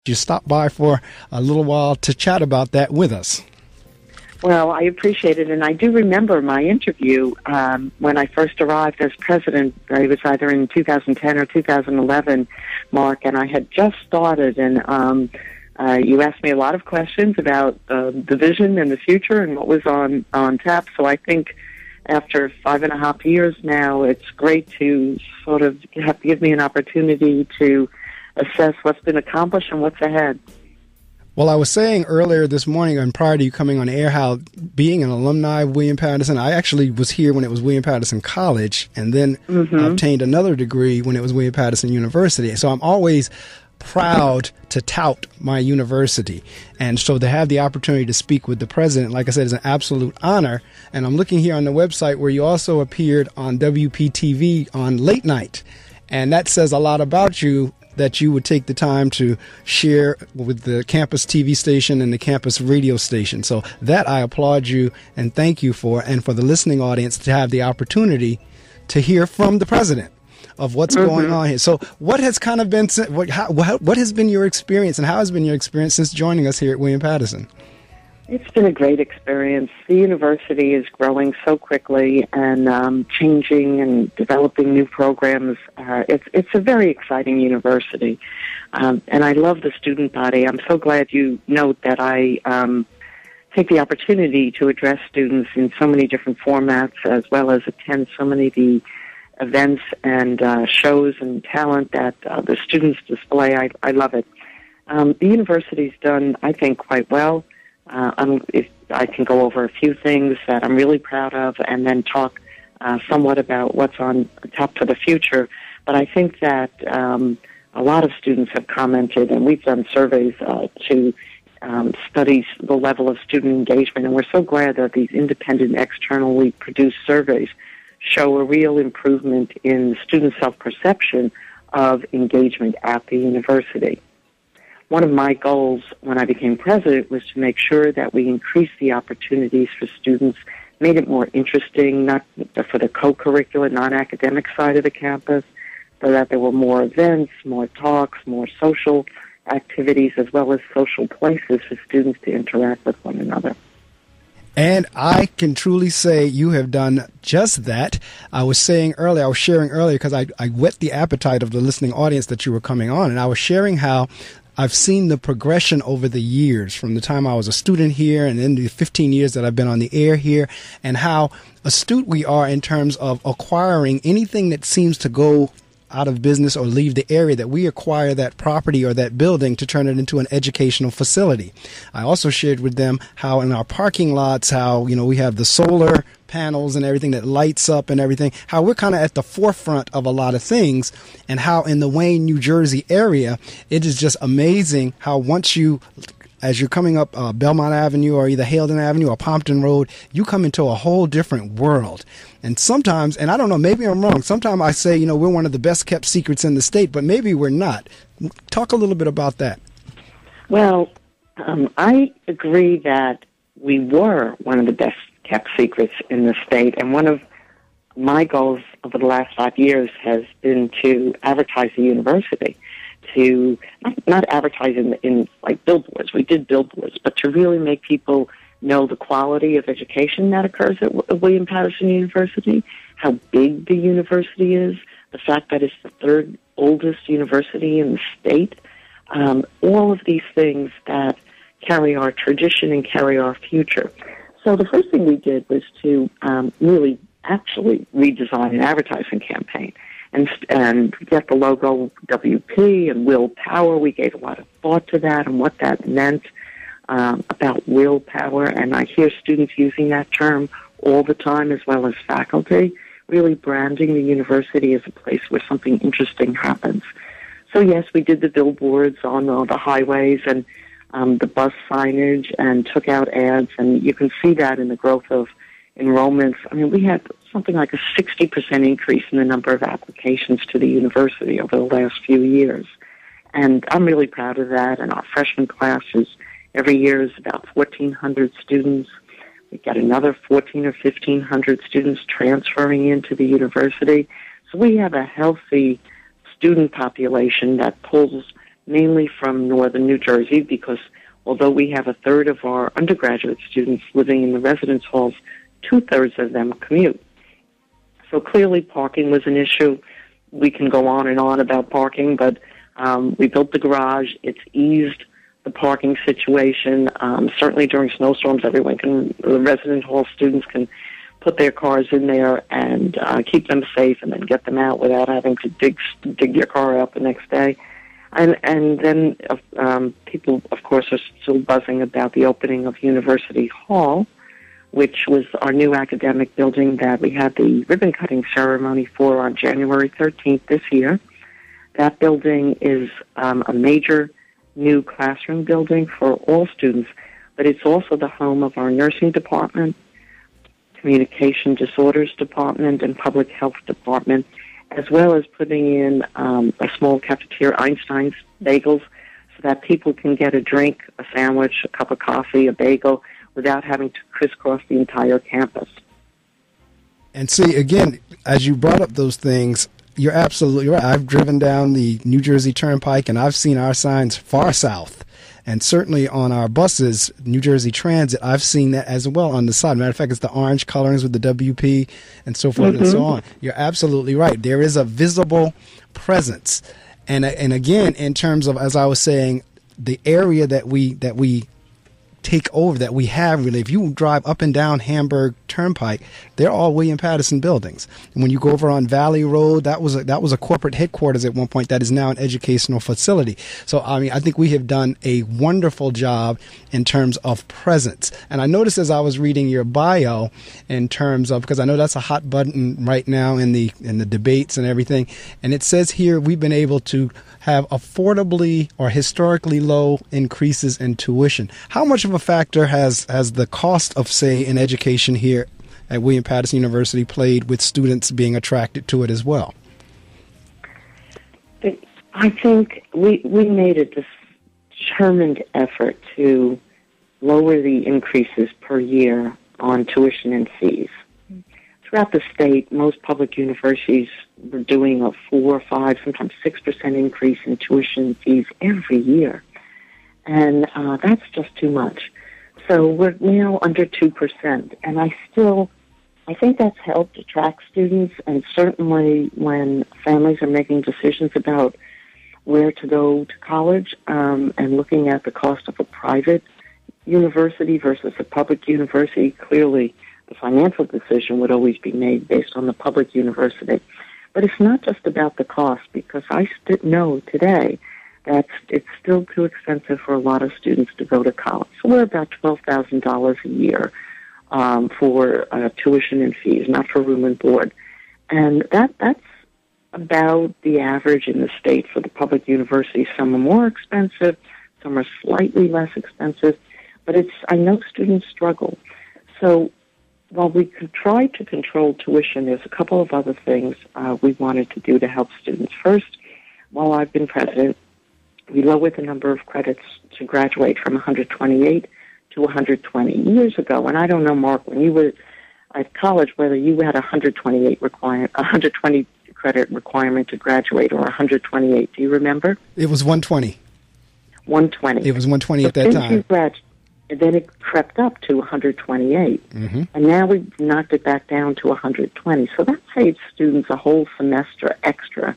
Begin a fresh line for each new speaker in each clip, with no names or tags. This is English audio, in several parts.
you stop by for a little while to chat about that with us.
Well, I appreciate it, and I do remember my interview when I first arrived as president. It was either in 2010 or 2011, Marc, and I had just started, and you asked me a lot of questions about the vision and the future and what was on tap. So I think after 5.5 years now, it's great to sort of give me an opportunity to assess what's been accomplished and what's ahead.
Well, I was saying earlier this morning and prior to you coming on air how being an alumni of William Paterson, I actually was here when it was William Paterson College and then obtained another degree when it was William Paterson University. So I'm always proud to tout my university. And so to have the opportunity to speak with the president, like I said, is an absolute honor. And I'm looking here on the website where you also appeared on WPTV on late night. And that says a lot about you, that you would take the time to share with the campus TV station and the campus radio station. So that I applaud you and thank you for, and for the listening audience to have the opportunity to hear from the president of what's going on here. So what has kind of been, what has been your experience, and how has been your experience since joining us here at William Paterson?
It's been a great experience. The university is growing so quickly and changing and developing new programs. It's a very exciting university. And I love the student body. I'm so glad you note that I take the opportunity to address students in so many different formats, as well as attend so many of the events and shows and talent that the students display. I love it. The university's done, I think, quite well. If I can go over a few things that I'm really proud of and then talk somewhat about what's on top for the future. But I think that a lot of students have commented, and we've done surveys to study the level of student engagement, and we're so glad that these independent, externally produced surveys show a real improvement in student self-perception of engagement at the university. One of my goals when I became president was to make sure that we increased the opportunities for students, made it more interesting, not for the co-curricular, non-academic side of the campus, so that there were more events, more talks, more social activities, as well as social places for students to interact with one another.
And I can truly say you have done just that. I was sharing earlier, because I whet the appetite of the listening audience that you were coming on, and I was sharing how I've seen the progression over the years from the time I was a student here and then the 15 years that I've been on the air here, and how astute we are in terms of acquiring anything that seems to go out of business or leave the area, that we acquire that property or that building to turn it into an educational facility. I also shared with them how in our parking lots, how, we have the solar panels and everything that lights up and everything, how we're kind of at the forefront of a lot of things, and how in the Wayne, New Jersey area, it is just amazing how once as you're coming up Belmont Avenue or either Haledon Avenue or Pompton Road, you come into a whole different world. And sometimes, and I don't know, maybe I'm wrong, sometimes I say, we're one of the best kept secrets in the state, but maybe we're not. Talk a little bit about that.
Well, I agree that we were one of the best kept secrets in the state, and one of my goals over the last 5 years has been to advertise the university, to not advertise in like billboards. We did billboards, but to really make people know the quality of education that occurs at William Paterson University, how big the university is, the fact that it's the third oldest university in the state, all of these things that carry our tradition and carry our future. So the first thing we did was to really actually redesign an advertising campaign and get the logo WP and willpower. We gave a lot of thought to that and what that meant about willpower, and I hear students using that term all the time, as well as faculty, really branding the university as a place where something interesting happens. So yes, we did the billboards on the highways and the bus signage, and took out ads, and you can see that in the growth of enrollments. I mean, we had something like a 60% increase in the number of applications to the university over the last few years. And I'm really proud of that. And our freshman class every year is about 1,400 students. We've got another 1,400 or 1,500 students transferring into the university. So we have a healthy student population that pulls mainly from northern New Jersey, because although we have a third of our undergraduate students living in the residence halls, two-thirds of them commute. So clearly parking was an issue. We can go on and on about parking, but we built the garage. It's eased the parking situation. Certainly during snowstorms, the resident hall students can put their cars in there and keep them safe and then get them out without having to dig your car out the next day. And then people, of course, are still buzzing about the opening of University Hall, which was our new academic building that we had the ribbon-cutting ceremony for on January 13th this year. That building is a major new classroom building for all students, but it's also the home of our nursing department, communication disorders department, and public health department, as well as putting in a small cafeteria, Einstein's Bagels, so that people can get a drink, a sandwich, a cup of coffee, a bagel, without having to crisscross the entire campus.
And see, again, as you brought up those things, you're absolutely right. I've driven down the New Jersey Turnpike, and I've seen our signs far south. And certainly on our buses, New Jersey Transit, I've seen that as well on the side. Matter of fact, it's the orange colorings with the WP and so forth and so on. You're absolutely right. There is a visible presence. And again, in terms of, as I was saying, the area that we take over, that we have really, if you drive up and down Hamburg Turnpike, they're all William Paterson buildings. And when you go over on Valley Road, that was a corporate headquarters at one point that is now an educational facility. So I mean, I think we have done a wonderful job in terms of presence. And I noticed as I was reading your bio, in terms of, because I know that's a hot button right now in the debates and everything, and it says here we've been able to have affordably or historically low increases in tuition. How much of a factor has the cost of, say, an education here at William Paterson University played with students being attracted to it as well?
I think we made a determined effort to lower the increases per year on tuition and fees. Throughout the state, most public universities were doing a 4, 5, sometimes 6% increase in tuition fees every year. And that's just too much. So we're now under 2%. And I think that's helped attract students. And certainly when families are making decisions about where to go to college and looking at the cost of a private university versus a public university, clearly the financial decision would always be made based on the public university. But it's not just about the cost, because I know today that it's still too expensive for a lot of students to go to college. So we're about $12,000 a year for tuition and fees, not for room and board. And that's about the average in the state for the public universities. Some are more expensive, some are slightly less expensive, but I know students struggle. So while we could try to control tuition, there's a couple of other things we wanted to do to help students. First, while I've been president, we lowered the number of credits to graduate from 128 to 120 years ago. And I don't know, Marc, when you were at college, whether you had 120 credit requirement to graduate or 128. Do you remember?
It was 120.
120.
It was 120 at that time.
And then it crept up to 128. Mm-hmm. And now we've knocked it back down to 120. So that saves students a whole semester extra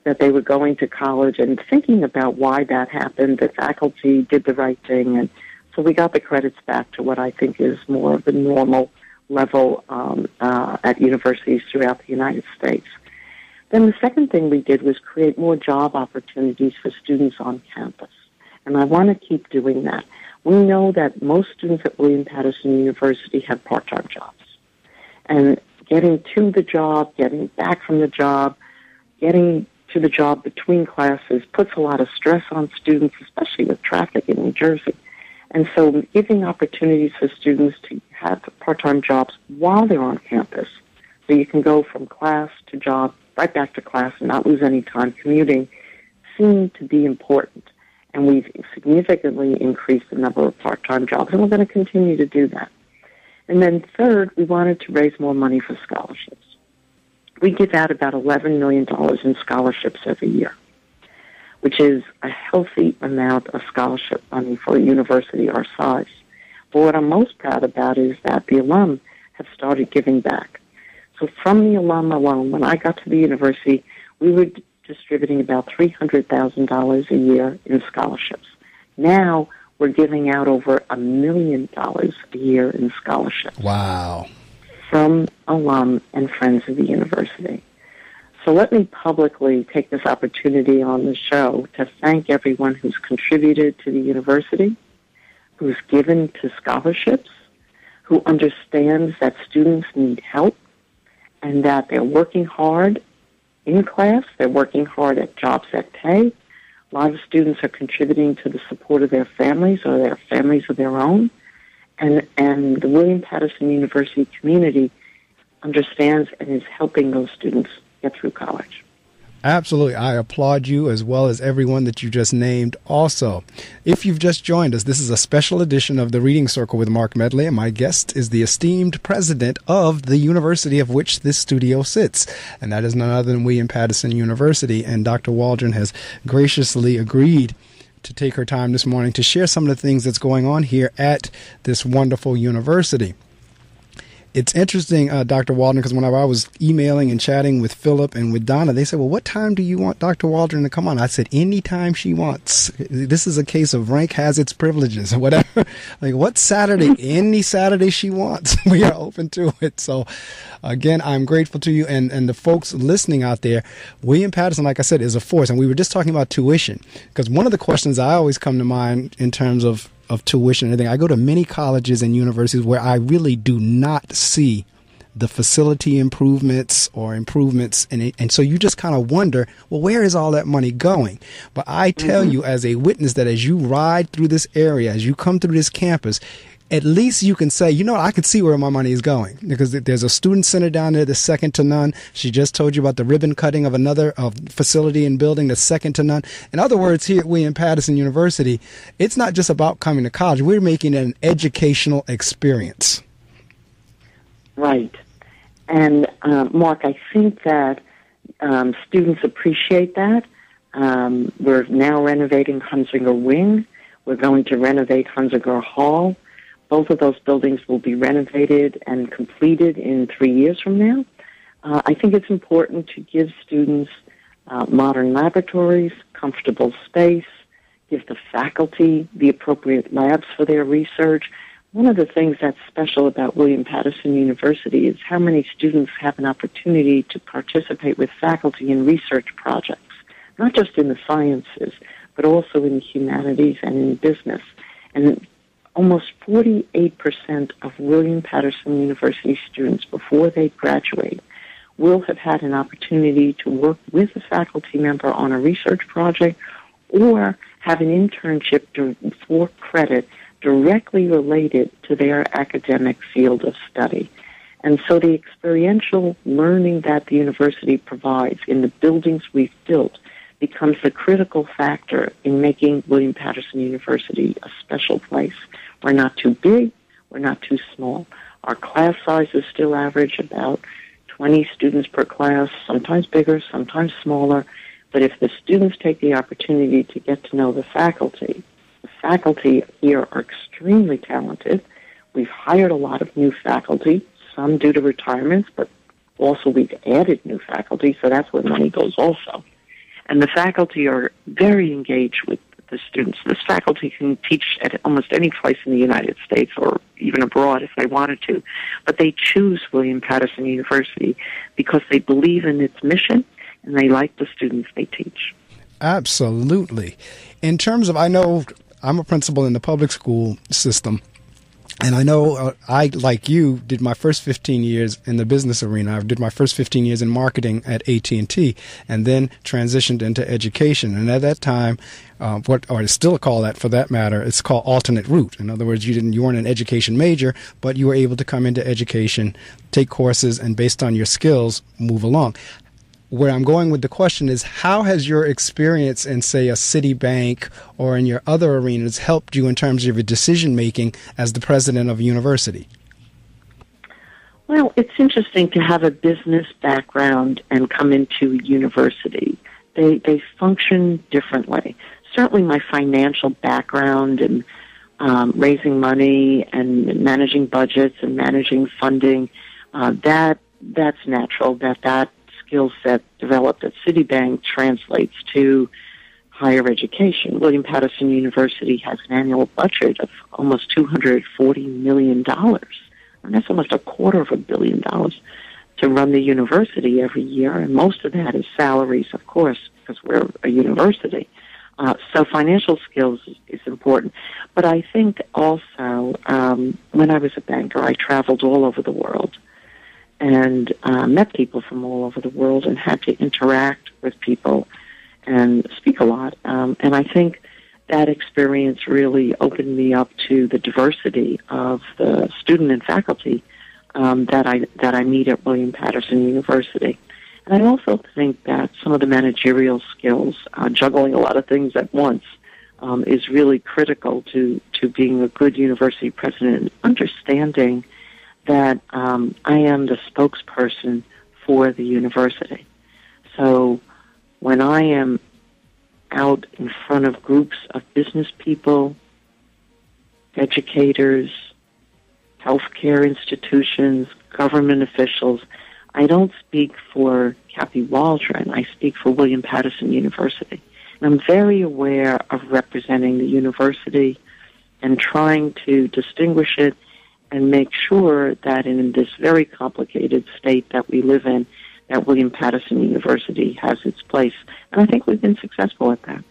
that they were going to college and thinking about why that happened. The faculty did the right thing. And so we got the credits back to what I think is more of the normal level at universities throughout the United States. Then the second thing we did was create more job opportunities for students on campus. And I want to keep doing that. We know that most students at William Paterson University have part-time jobs. And getting to the job, getting back from the job, getting to the job between classes puts a lot of stress on students, especially with traffic in New Jersey. And so giving opportunities for students to have part-time jobs while they're on campus, so you can go from class to job, right back to class and not lose any time commuting, seemed to be important. And we've significantly increased the number of part-time jobs, and we're going to continue to do that. And then third, we wanted to raise more money for scholarships. We give out about $11 million in scholarships every year. which is a healthy amount of scholarship money for a university our size. But what I'm most proud about is that the alum have started giving back. So from the alum alone, when I got to the university, we were distributing about $300,000 a year in scholarships. Now we're giving out over $1 million a year in scholarships.
Wow.
From alum and friends of the university. So let me publicly take this opportunity on the show to thank everyone who's contributed to the university, who's given to scholarships, who understands that students need help, and that they're working hard in class, they're working hard at jobs that pay. A lot of students are contributing to the support of their families or their families of their own. And the William Paterson University community understands and is helping those students get through college.
Absolutely. I applaud you as well as everyone that you just named also. If you've just joined us, this is a special edition of the Reading Circle with Marc Medley, and my guest is the esteemed president of the university of which this studio sits, and that is none other than William Paterson University. And Dr. Waldron has graciously agreed to take her time this morning to share some of the things that's going on here at this wonderful university. It's interesting, Dr. Waldron, because when I was emailing and chatting with Philip and with Donna, they said, well, what time do you want Dr. Waldron to come on? I said, anytime she wants. This is a case of rank has its privileges or whatever. Like, what Saturday? Any Saturday she wants. We are open to it. So, again, I'm grateful to you and the folks listening out there. William Paterson, like I said, is a force. And we were just talking about tuition, because one of the questions I always come to mind in terms of tuition and everything. I go to many colleges and universities where I really do not see the facility improvements or improvements. And so you just kind of wonder, well, where is all that money going? But I tell you as a witness that as you ride through this area, as you come through this campus, at least you can say, you know, I can see where my money is going, because there's a student center down there that's second to none. She just told you about the ribbon cutting of another facility and building that's second to none. In other words, here at William Paterson University, it's not just about coming to college. We're making it an educational experience.
Right. And, Marc, I think that students appreciate that. We're now renovating Hunzinger Wing. We're going to renovate Hunzinger Hall. Both of those buildings will be renovated and completed in 3 years from now. I think it's important to give students modern laboratories, comfortable space, give the faculty the appropriate labs for their research. One of the things that's special about William Paterson University is how many students have an opportunity to participate with faculty in research projects, not just in the sciences, but also in the humanities and in business. And almost 48% of William Paterson University students, before they graduate, will have had an opportunity to work with a faculty member on a research project or have an internship for credit directly related to their academic field of study. And so the experiential learning that the university provides in the buildings we've built becomes the critical factor in making William Paterson University a special place. We're not too big, we're not too small. Our class sizes still average about 20 students per class, sometimes bigger, sometimes smaller. But if the students take the opportunity to get to know the faculty here are extremely talented. We've hired a lot of new faculty, some due to retirements, but also we've added new faculty, so that's where money goes also. And the faculty are very engaged with the students. This faculty can teach at almost any place in the United States or even abroad if they wanted to. But they choose William Paterson University because they believe in its mission and they like the students they teach.
Absolutely. In terms of, I know I'm a principal in the public school system, and I know I, like you, did my first 15 years in the business arena. I did my first 15 years in marketing at AT&T and then transitioned into education. And at that time, or I still call that, for that matter, it's called alternate route. In other words, you weren't an education major, but you were able to come into education, take courses, and based on your skills, move along. Where I'm going with the question is, how has your experience in, say, a Citibank or in your other arenas helped you in terms of your decision-making as the president of a university?
Well, it's interesting to have a business background and come into a university they function differently. Certainly my financial background and raising money and managing budgets and managing funding, that's natural, that skill set developed at Citibank translates to higher education. William Paterson University has an annual budget of almost $240 million. And that's almost $250 million to run the university every year. And most of that is salaries, of course, because we're a university. So financial skills is important. But I think also, when I was a banker, I traveled all over the world and met people from all over the world and had to interact with people and speak a lot. And I think that experience really opened me up to the diversity of the student and faculty that I meet at William Paterson University. And I also think that some of the managerial skills, juggling a lot of things at once, is really critical to being a good university president and understanding that I am the spokesperson for the university. So when I am out in front of groups of business people, educators, healthcare institutions, government officials, I don't speak for Kathleen Waldron. I speak for William Paterson University. And I'm very aware of representing the university and trying to distinguish it and make sure that in this very complicated state that we live in, that William Paterson University has its place. And I think we've been successful at that.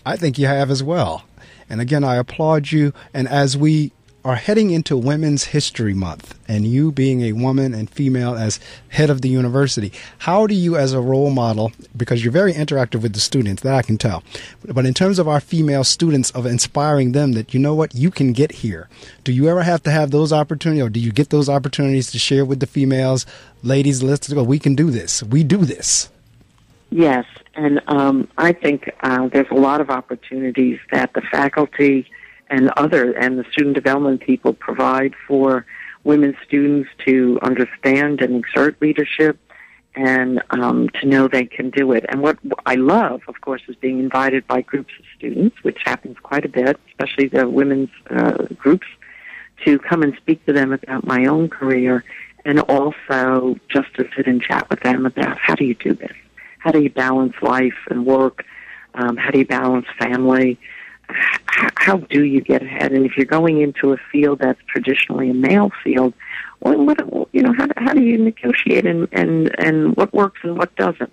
I think you have as well. And again, I applaud you. And as we are heading into Women's History Month, and you being a woman and female as head of the university, how do you as a role model, because you're very interactive with the students, that I can tell, but in terms of our female students, of inspiring them that, you know what, you can get here. Do you ever have to have those opportunities, or do you get those opportunities to share with the females, ladies, let's go, we can do this, we do this?
Yes, and I think there's a lot of opportunities that the faculty and the student development people provide for women students to understand and exert leadership and to know they can do it. And what I love, of course, is being invited by groups of students, which happens quite a bit, especially the women's groups, to come and speak to them about my own career and also just to sit and chat with them about how do you do this? How do you balance life and work? How do you balance family? How do you get ahead? And if you're going into a field that's traditionally a male field, how do you negotiate and what works and what doesn't?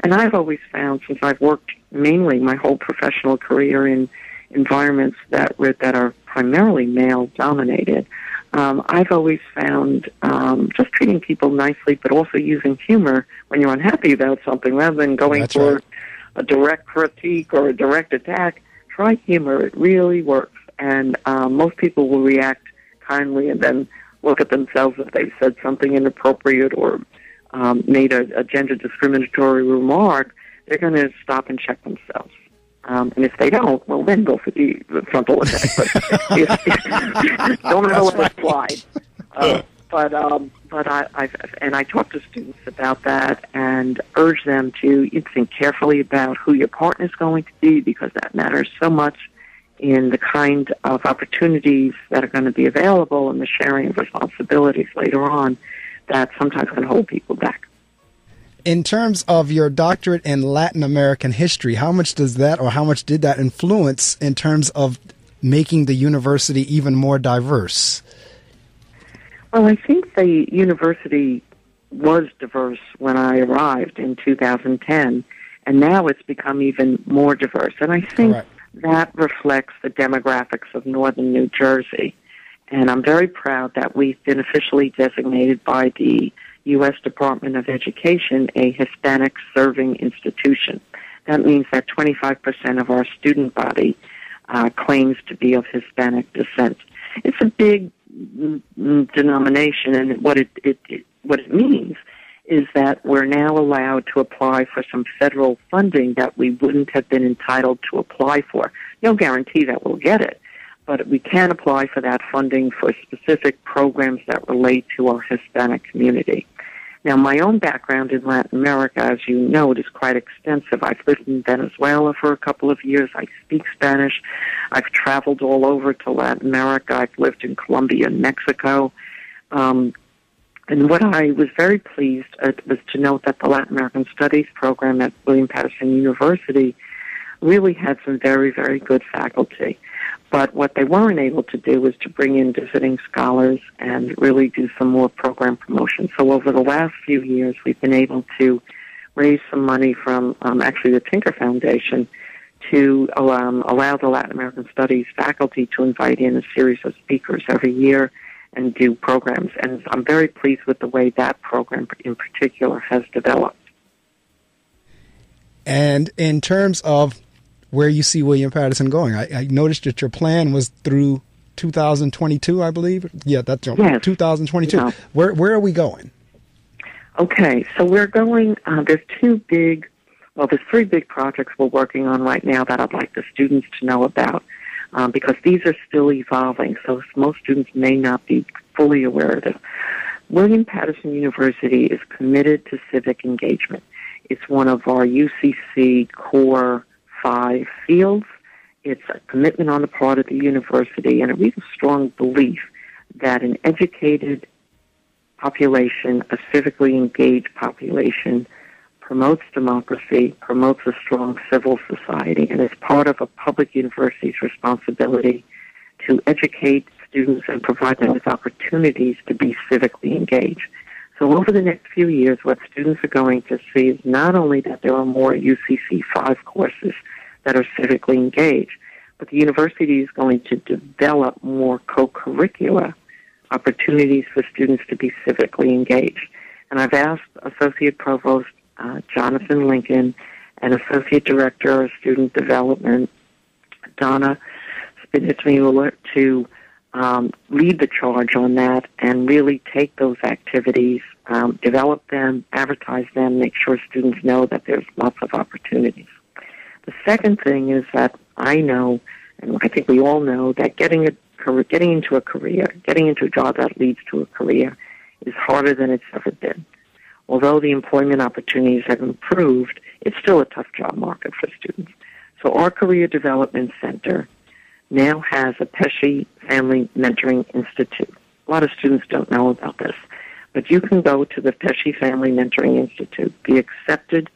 And I've always found, since I've worked mainly my whole professional career in environments that are primarily male dominated, I've always found just treating people nicely, but also using humor when you're unhappy about something, rather than going for a direct critique or a direct attack. Try humor. It really works. And most people will react kindly and then look at themselves if they've said something inappropriate or made a gender discriminatory remark. They're going to stop and check themselves. And if they don't, well, then go for the frontal attack. But don't ever let it slide. But I talk to students about that and urge them to think carefully about who your partner is going to be, because that matters so much in the kind of opportunities that are going to be available and the sharing of responsibilities later on that sometimes can hold people back.
In terms of your doctorate in Latin American history, how much did that influence in terms of making the university even more diverse?
Well, I think the university was diverse when I arrived in 2010, and now it's become even more diverse. And I think that reflects the demographics of northern New Jersey. And I'm very proud that we've been officially designated by the U.S. Department of Education a Hispanic serving institution. That means that 25% of our student body claims to be of Hispanic descent. It's a big denomination, and what it means is that we're now allowed to apply for some federal funding that we wouldn't have been entitled to apply for. No guarantee that we'll get it, but we can apply for that funding for specific programs that relate to our Hispanic community. Now, my own background in Latin America, as you know, it is quite extensive. I've lived in Venezuela for a couple of years. I speak Spanish. I've traveled all over to Latin America. I've lived in Colombia and Mexico. And what I was very pleased was to note that the Latin American Studies program at William Paterson University really had some very, very good faculty. But what they weren't able to do was to bring in visiting scholars and really do some more program promotion. So over the last few years, we've been able to raise some money from actually the Tinker Foundation to allow the Latin American Studies faculty to invite in a series of speakers every year and do programs. And I'm very pleased with the way that program in particular has developed.
And in terms of where you see William Paterson going, I noticed that your plan was through 2022, I believe. Yeah, that's right.
Yes.
2022.
Yeah.
Where are we going?
Okay, so we're going, there's three big projects we're working on right now that I'd like the students to know about. Because these are still evolving, so most students may not be fully aware of this. William Paterson University is committed to civic engagement. It's one of our UCC core 5 fields. It's a commitment on the part of the university and a real strong belief that an educated population, a civically engaged population, promotes democracy, promotes a strong civil society, and is part of a public university's responsibility to educate students and provide them with opportunities to be civically engaged. So over the next few years, what students are going to see is not only that there are more UCC 5 courses that are civically engaged, but the university is going to develop more co-curricular opportunities for students to be civically engaged. And I've asked Associate Provost Jonathan Lincoln and Associate Director of Student Development, Donna Spinitz-Mueller, to lead the charge on that and really take those activities, develop them, advertise them, make sure students know that there's lots of opportunities. The second thing is that I know, and I think we all know, that getting into a career, getting into a job that leads to a career is harder than it's ever been. Although the employment opportunities have improved, it's still a tough job market for students. So our Career Development Center now has a Pesci Family Mentoring Institute. A lot of students don't know about this, but you can go to the Pesci Family Mentoring Institute, be accepted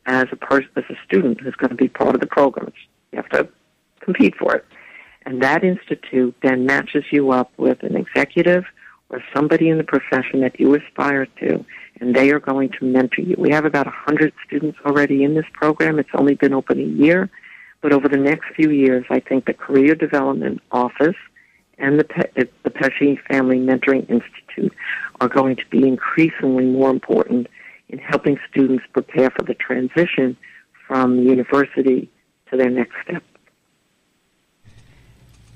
as a student who's going to be part of the program. You have to compete for it. And that institute then matches you up with an executive or somebody in the profession that you aspire to, and they are going to mentor you. We have about 100 students already in this program. It's only been open a year, but over the next few years, I think the Career Development Office and the Pesci Family Mentoring Institute are going to be increasingly more important in helping students prepare for the transition from university to their next step.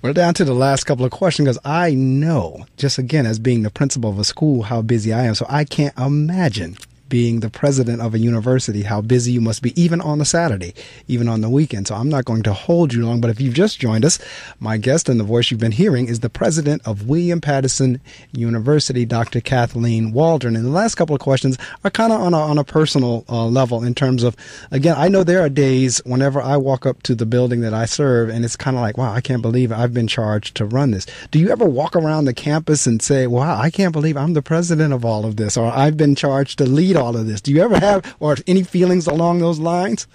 We're down to the last couple of questions because I know, just again, as being the principal of a school, how busy I am. So I can't imagine being the president of a university, how busy you must be, even on a Saturday, even on the weekend. So I'm not going to hold you long, but if you've just joined us, my guest and the voice you've been hearing is the president of William Paterson University, Dr. Kathleen Waldron. And the last couple of questions are kind of on a personal level in terms of, again, I know there are days whenever I walk up to the building that I serve and it's kind of like, wow, I can't believe I've been charged to run this. Do you ever walk around the campus and say, wow, I can't believe I'm the president of all of this, or I've been charged to lead all of this? Do you ever have, or any feelings along those lines?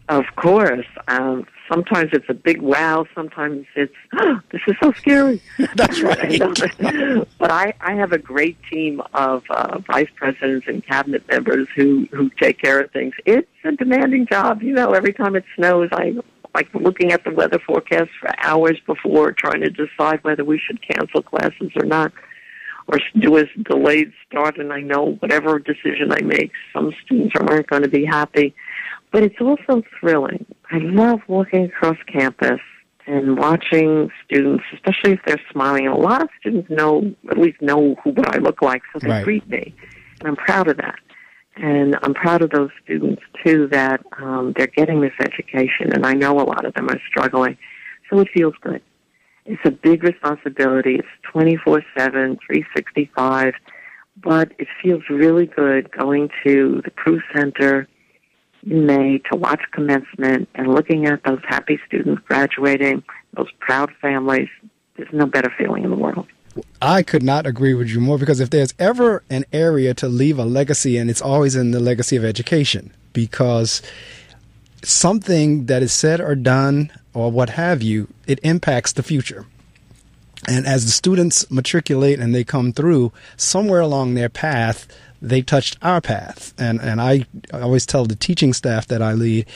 Of course. Sometimes it's a big wow. Sometimes it's, this is so scary.
That's right.
But I have a great team of vice presidents and cabinet members who take care of things. It's a demanding job. You know, every time it snows, I'm like looking at the weather forecast for hours before, trying to decide whether we should cancel classes or not, or do a delayed start. And I know whatever decision I make, some students aren't going to be happy. But it's also thrilling. I love walking across campus and watching students, especially if they're smiling. And a lot of students at least know what I look like, so they
Right.
greet me. And I'm proud of that. And I'm proud of those students, too, that they're getting this education. And I know a lot of them are struggling. So it feels good. It's a big responsibility. It's 24/7, 365. but it feels really good going to the Crew Center in May to watch commencement and looking at those happy students graduating, those proud families. There's no better feeling in the world.
I could not agree with you more, because if there's ever an area to leave a legacy in, it's always in the legacy of education, because something that is said or done or what have you, it impacts the future. And as the students matriculate and they come through, somewhere along their path, they touched our path. And I always tell the teaching staff that I lead,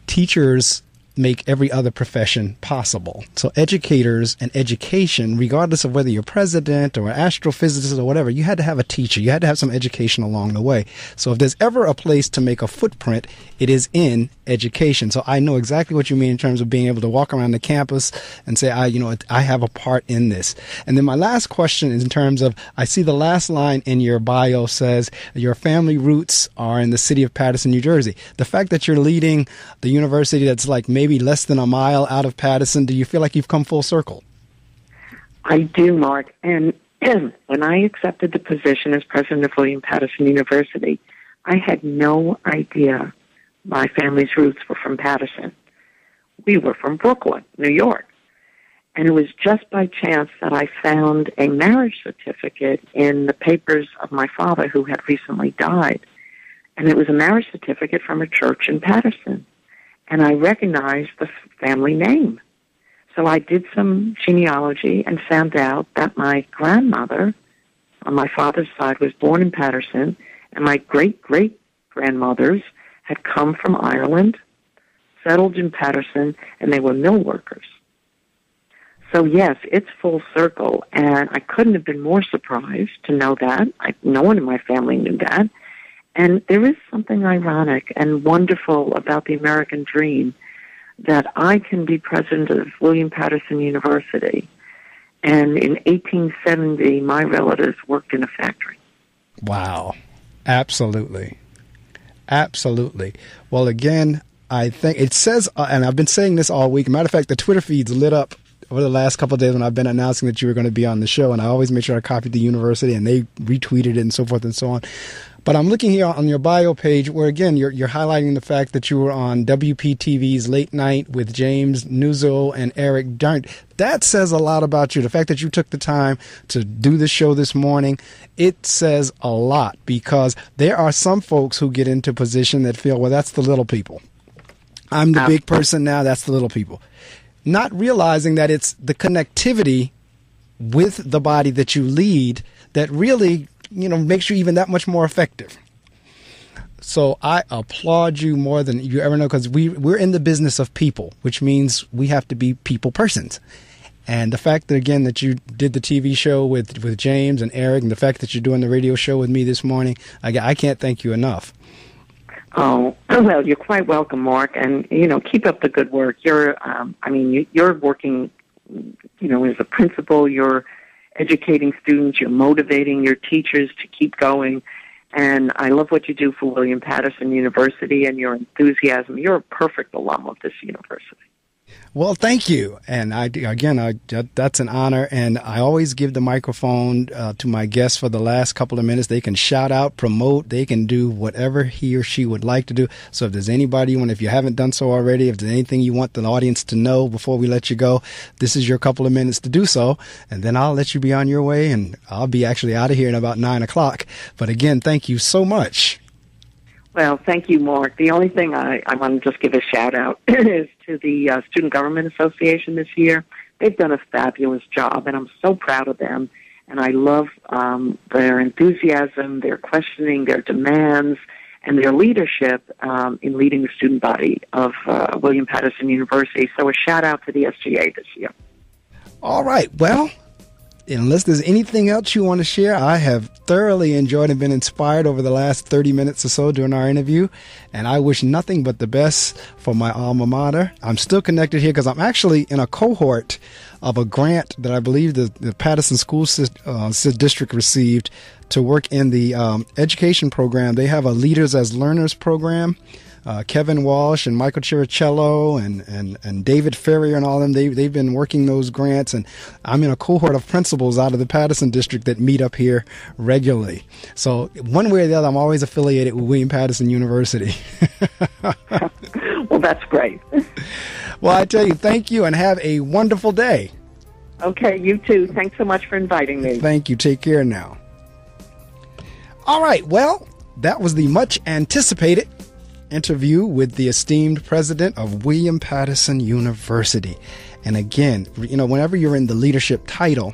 teachers make every other profession possible. So educators and education, regardless of whether you're president or an astrophysicist or whatever, you had to have a teacher. You had to have some education along the way. So if there's ever a place to make a footprint, it is in education. So I know exactly what you mean in terms of being able to walk around the campus and say, I have a part in this. And then my last question is in terms of, I see the last line in your bio says your family roots are in the city of Paterson, New Jersey. The fact that you're leading the university that's like maybe less than a mile out of Paterson, do you feel like you've come full circle?
I do, Marc. And when I accepted the position as president of William Paterson University, I had no idea my family's roots were from Paterson. We were from Brooklyn, New York. And it was just by chance that I found a marriage certificate in the papers of my father, who had recently died. And it was a marriage certificate from a church in Paterson. And I recognized the family name. So I did some genealogy and found out that my grandmother on my father's side was born in Paterson, and my great-great-grandmothers had come from Ireland, settled in Paterson, and they were mill workers. So yes, it's full circle, and I couldn't have been more surprised to know that. No one in my family knew that. And there is something ironic and wonderful about the American dream, that I can be president of William Paterson University, and in 1870, my relatives worked in a factory.
Wow. Absolutely. Absolutely. Well, again, I think it says, and I've been saying this all week. Matter of fact, the Twitter feed's lit up over the last couple of days when I've been announcing that you were going to be on the show, and I always make sure I copied the university, and they retweeted it and so forth and so on. But I'm looking here on your bio page where, again, you're highlighting the fact that you were on WPTV's Late Night with James Nuzzo and Eric Darnt. That says a lot about you. The fact that you took the time to do the show this morning, it says a lot, because there are some folks who get into position that feel, well, that's the little people. I'm the big person now, that's the little people. Not realizing that it's the connectivity with the body that you lead that really, makes you even that much more effective. So I applaud you more than you ever know, because we're in the business of people, which means we have to be people persons. And the fact that, again, that you did the TV show with James and Eric, and the fact that you're doing the radio show with me this morning, I can't thank you enough.
Oh, well, you're quite welcome, Marc, and, keep up the good work. You're working, as a principal, you're educating students, you're motivating your teachers to keep going, and I love what you do for William Paterson University and your enthusiasm. You're a perfect alum of this university.
Well, thank you. And that's an honor. And I always give the microphone to my guests for the last couple of minutes. They can shout out, promote. They can do whatever he or she would like to do. So if there's anybody if you haven't done so already, if there's anything you want the audience to know before we let you go, this is your couple of minutes to do so. And then I'll let you be on your way, and I'll be actually out of here in about 9 o'clock. But again, thank you so much.
Well, thank you, Marc. The only thing I want to just give a shout-out is to the Student Government Association this year. They've done a fabulous job, and I'm so proud of them. And I love their enthusiasm, their questioning, their demands, and their leadership in leading the student body of William Paterson University. So a shout-out to the SGA this year.
All right. Well, unless there's anything else you want to share, I have thoroughly enjoyed and been inspired over the last 30 minutes or so during our interview, and I wish nothing but the best for my alma mater. I'm still connected here because I'm actually in a cohort of a grant that I believe the Paterson School District received to work in the education program. They have a Leaders as Learners program Kevin Walsh and Michael Chiricello and David Ferrier and all of them, they've been working those grants, and I'm in a cohort of principals out of the Paterson district that meet up here regularly. So one way or the other, I'm always affiliated with William Paterson University.
Well, that's great.
Well, I tell you, thank you, and have a wonderful day.
Okay, you too. Thanks so much for inviting me.
Thank you. Take care now. All right. Well, that was the much anticipated interview with the esteemed president of William Paterson University. And again, you know, whenever you're in the leadership title,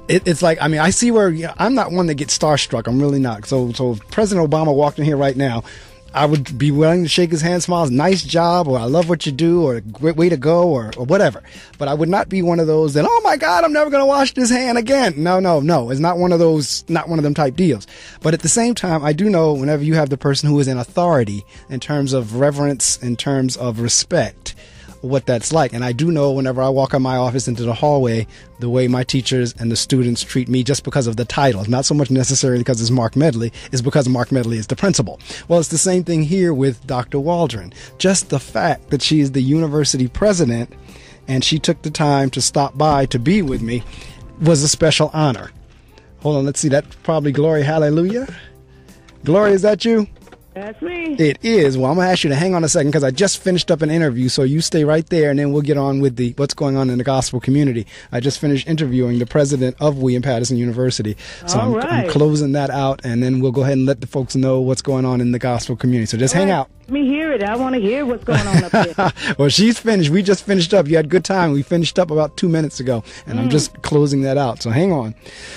it's like, I mean, I see where, I'm not one that gets starstruck. I'm really not. So if President Obama walked in here right now, I would be willing to shake his hand, smile, nice job, or I love what you do, or great way to go, or whatever. But I would not be one of those that, oh my God, I'm never going to wash this hand again. No. It's not one of those, not one of them type deals. But at the same time, I do know whenever you have the person who is in authority in terms of reverence, in terms of respect, what that's like. And I do know whenever I walk out my office into the hallway, the way my teachers and the students treat me just because of the title. Not so much necessarily because it's Marc Medley, it's because Marc Medley is the principal. Well, it's the same thing here with Dr. Waldron. Just the fact that she is the university president and she took the time to stop by to be with me was a special honor. Hold on, let's see. That's probably Gloria. Hallelujah. Gloria, is that you?
That's me.
It is. Well, I'm going to ask you to hang on a second because I just finished up an interview, so you stay right there, and then we'll get on with what's going on in the gospel community. I just finished interviewing the president of William Paterson University, so I'm closing that out, and then we'll go ahead and let the folks know what's going on in the gospel community. So just hang out.
Let me hear it. I want to hear what's going on up there.
Well, she's finished. We just finished up. You had a good time. We finished up about 2 minutes ago, and I'm just closing that out. So hang on.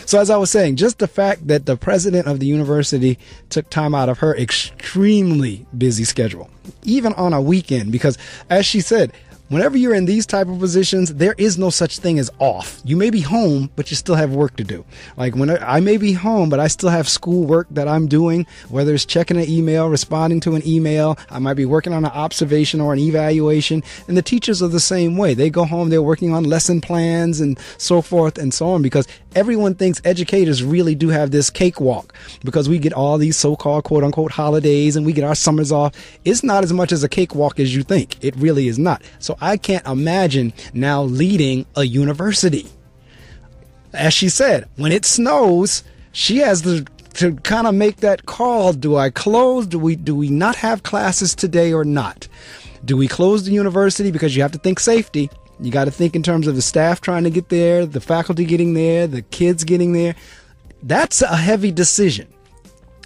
So as I was saying, just the fact that the president of the university took time out of her extremely busy schedule, even on a weekend, because as she said, whenever you're in these type of positions, there is no such thing as off. You may be home, but you still have work to do. Like when I may be home, but I still have school work that I'm doing, whether it's checking an email, responding to an email. I might be working on an observation or an evaluation. And the teachers are the same way. They go home, they're working on lesson plans and so forth and so on, because everyone thinks educators really do have this cakewalk because we get all these so-called quote unquote holidays and we get our summers off. It's not as much as a cakewalk as you think. It really is not. So I can't imagine now leading a university. As she said, when it snows, she has to kind of make that call. Do I close? Do we not have classes today or not? Do we close the university? Because you have to think safety. You got to think in terms of the staff trying to get there, the faculty getting there, the kids getting there. That's a heavy decision.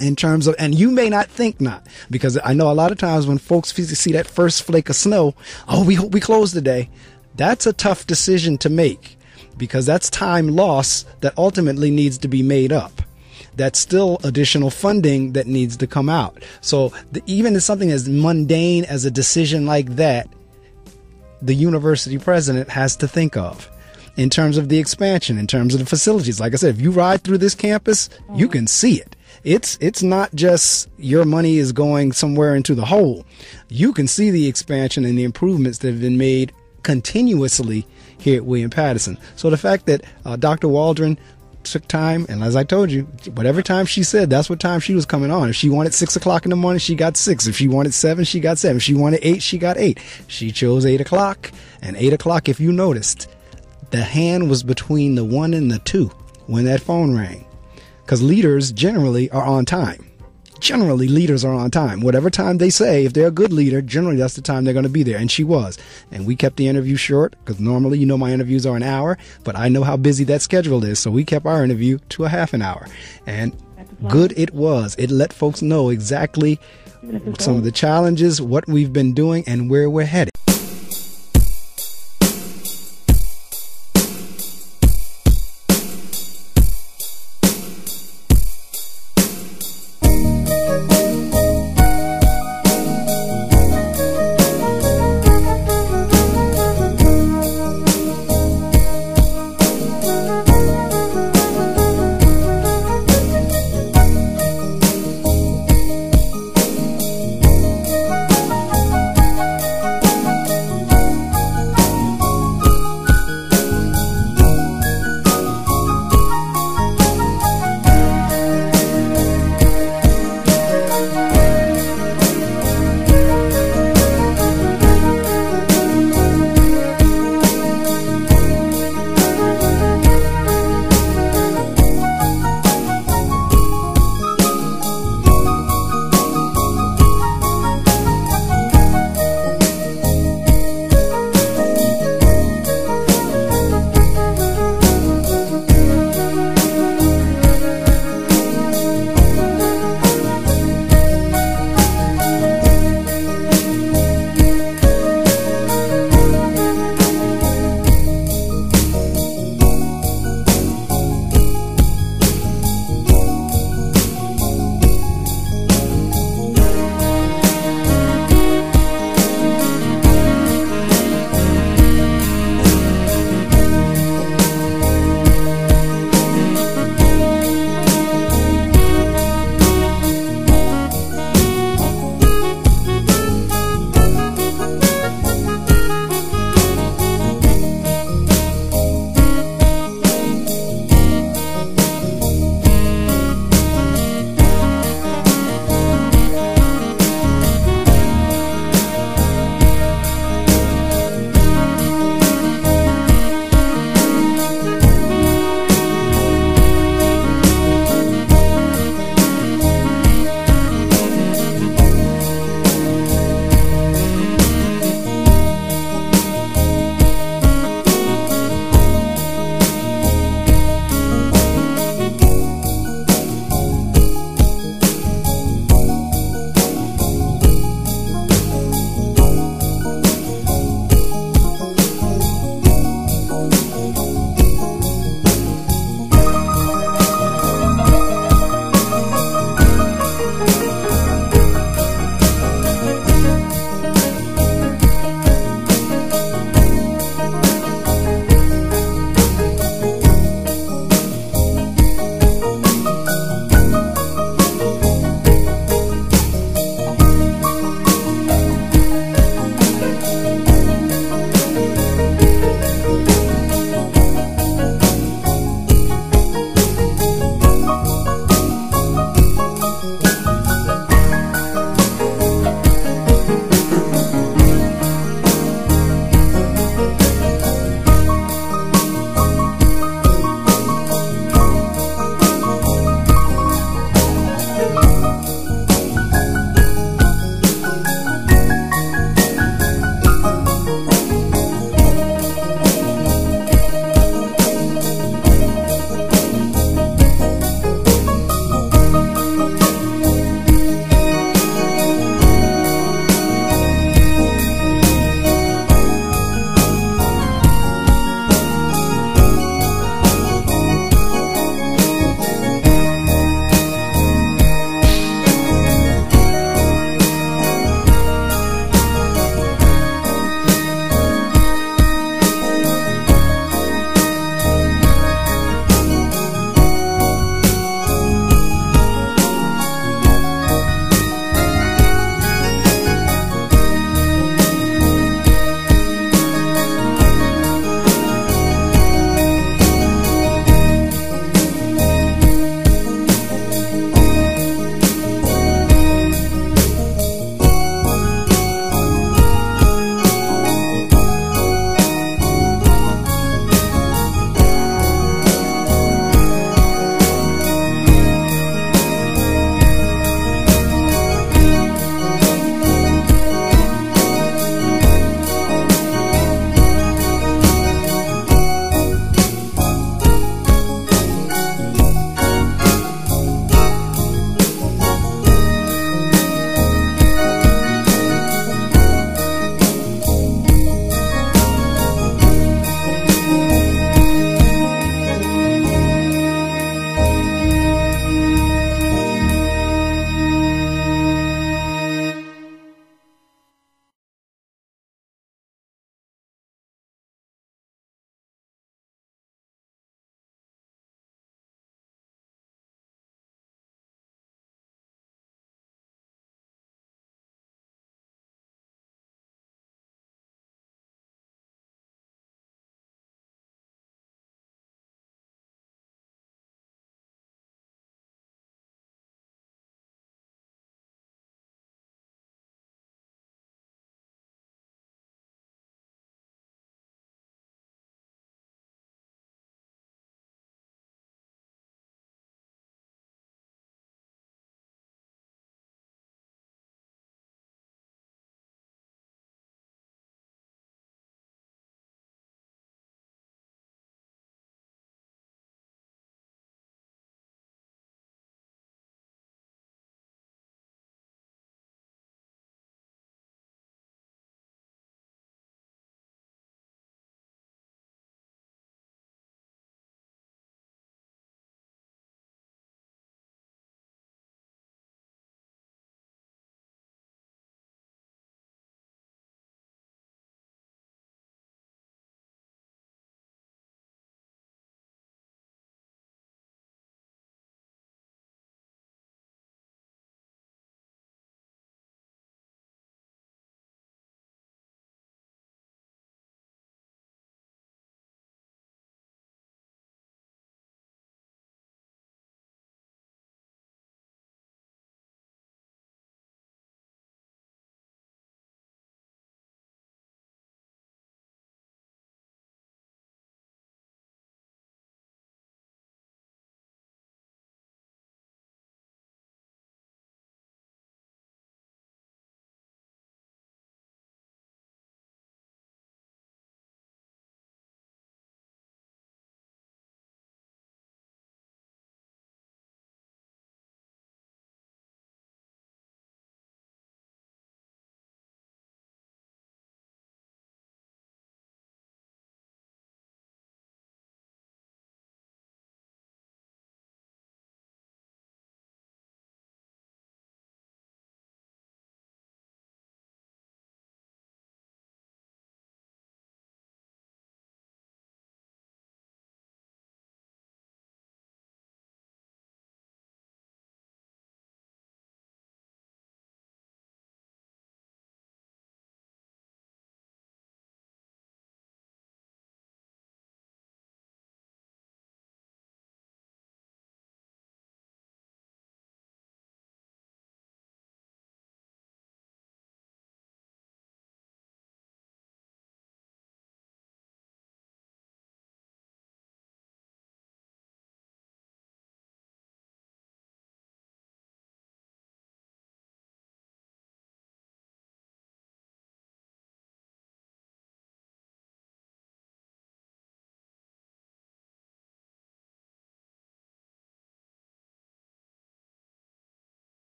In terms of, and you may not think not, because I know a lot of times when folks see that first flake of snow, oh, we close today. That's a tough decision to make because that's time loss that ultimately needs to be made up. That's still additional funding that needs to come out. So even in something as mundane as a decision like that, the university president has to think of in terms of the expansion, in terms of the facilities. Like I said, if you ride through this campus, you can see it. It's not just your money is going somewhere into the hole. You can see the expansion and the improvements that have been made continuously here at William Paterson. So the fact that Dr. Waldron took time, and as I told you, whatever time she said, that's what time she was coming on. If she wanted 6 o'clock in the morning, she got 6. If she wanted 7, she got 7. If she wanted 8, she got 8. She chose 8 o'clock, and 8 o'clock, if you noticed, the hand was between the 1 and the 2 when that phone rang. Because leaders generally are on time. Generally, leaders are on time. Whatever time they say, if they're a good leader, generally that's the time they're going to be there. And she was. And we kept the interview short because normally, my interviews are an hour, but I know how busy that schedule is. So we kept our interview to a half an hour. And good it was. It let folks know exactly some of the challenges, what we've been doing, and where we're headed.